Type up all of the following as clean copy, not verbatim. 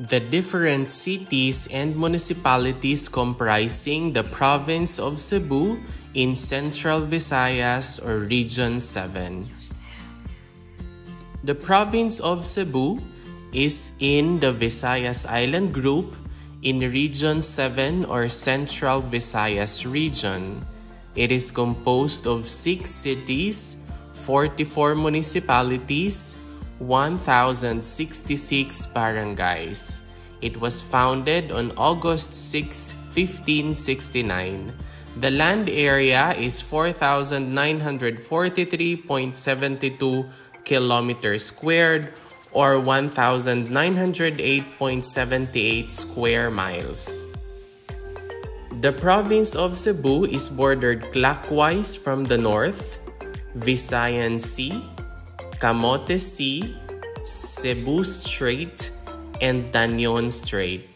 The different cities and municipalities comprising the province of Cebu in Central Visayas or Region 7. The province of Cebu is in the Visayas Island Group in Region 7 or Central Visayas region. It is composed of 6 cities, 44 municipalities, 1,066 barangays. It was founded on August 6, 1569. The land area is 4,943.72 kilometers squared or 1,908.78 square miles. The province of Cebu is bordered clockwise from the north, Visayan Sea, Camotes Sea, Cebu Strait, and Tañon Strait.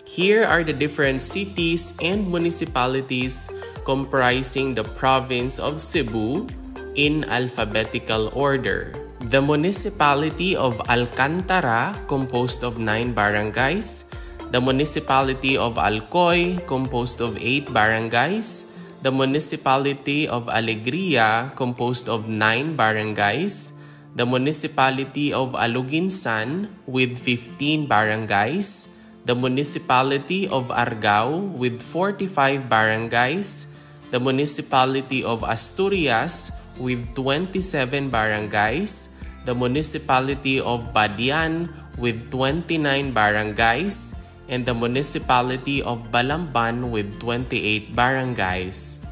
Here are the different cities and municipalities comprising the province of Cebu in alphabetical order. The municipality of Alcantara, composed of 9 barangays. The municipality of Alcoy, composed of 8 barangays. The municipality of Alegria, composed of 9 barangays. The municipality of Aluginsan with 15 barangays. The municipality of Argao with 45 barangays. The municipality of Asturias with 27 barangays. The municipality of Badian with 29 barangays. And the municipality of Balamban with 28 barangays.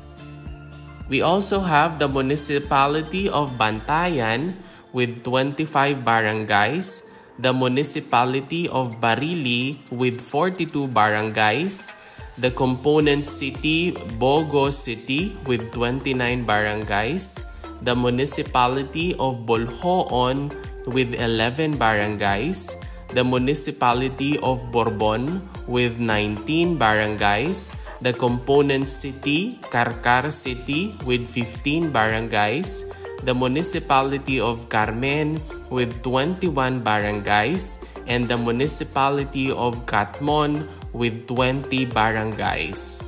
We also have the municipality of Bantayan with 25 barangays, the municipality of Barili with 42 barangays, the component city Bogo City with 29 barangays, the municipality of Boljoon with 11 barangays, the municipality of Borbon with 19 barangays, the component city Carcar City with 15 barangays, the municipality of Carmen with 21 barangays, and the municipality of Catmon with 20 barangays.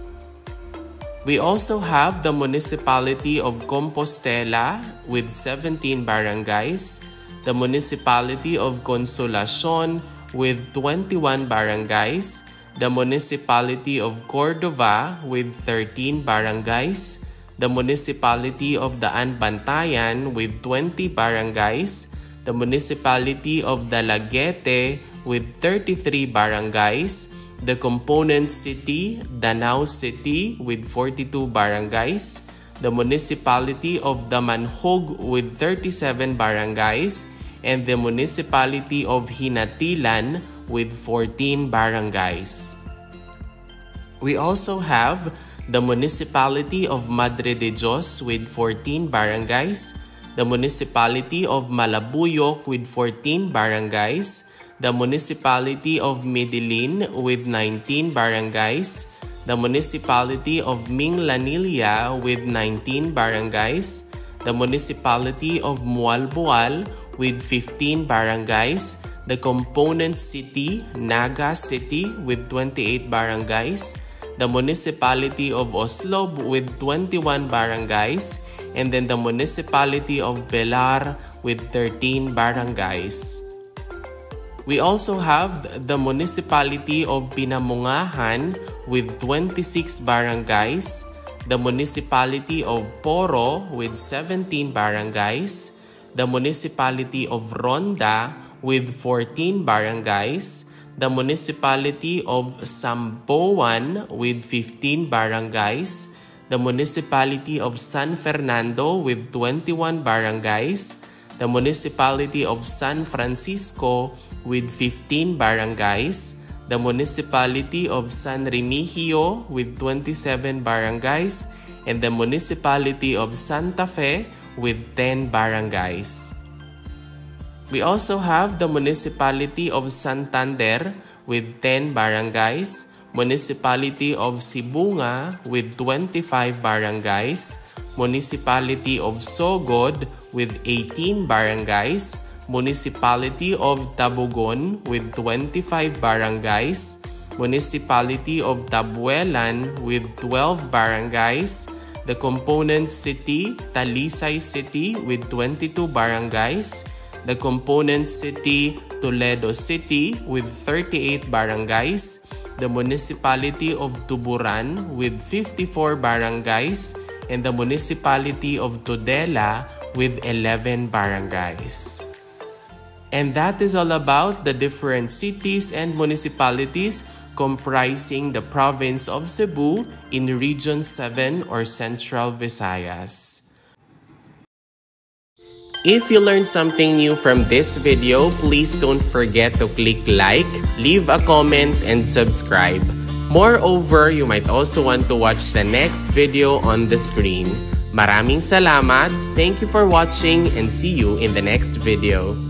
We also have the municipality of Compostela with 17 barangays, the municipality of Consolacion with 21 barangays, the municipality of Cordova with 13 barangays, the municipality of Daan Bantayan with 20 barangays, the municipality of Dalaguete with 33 barangays, the component city Danao City with 42 barangays, the municipality of Damanhog with 37 barangays, and the municipality of Hinatilan with 14 barangays. We also have the municipality of Madre de Dios with 14 barangays, the municipality of Malabuyok with 14 barangays, the municipality of Medellin with 19 barangays, the municipality of Minglanilla with 19 barangays, the municipality of Mualboal with 15 barangays, the component city Naga City with 28 barangays, the municipality of Oslob with 21 barangays, and then the municipality of Belar with 13 barangays. We also have the municipality of Pinamungahan with 26 barangays, the municipality of Poro with 17 barangays, the municipality of Ronda with 14 barangays, the municipality of Samboan with 15 barangays, the municipality of San Fernando with 21 barangays, the municipality of San Francisco with 15 barangays, the municipality of San Remigio with 27 barangays, and the municipality of Santa Fe with 10 barangays. We also have the municipality of Santander with 10 barangays, municipality of Sibunga with 25 barangays, municipality of Sogod with 18 barangays, Municipality of Tabugon with 25 barangays, Municipality of Tabuelan with 12 barangays, the component city, Talisay City with 22 barangays, the component city, Toledo City with 38 barangays, the municipality of Tuburan with 54 barangays, and the municipality of Tudela with 11 barangays. And that is all about the different cities and municipalities comprising the province of Cebu in Region 7 or Central Visayas. If you learned something new from this video, please don't forget to click like, leave a comment, and subscribe. Moreover, you might also want to watch the next video on the screen. Maraming salamat, thank you for watching, and see you in the next video.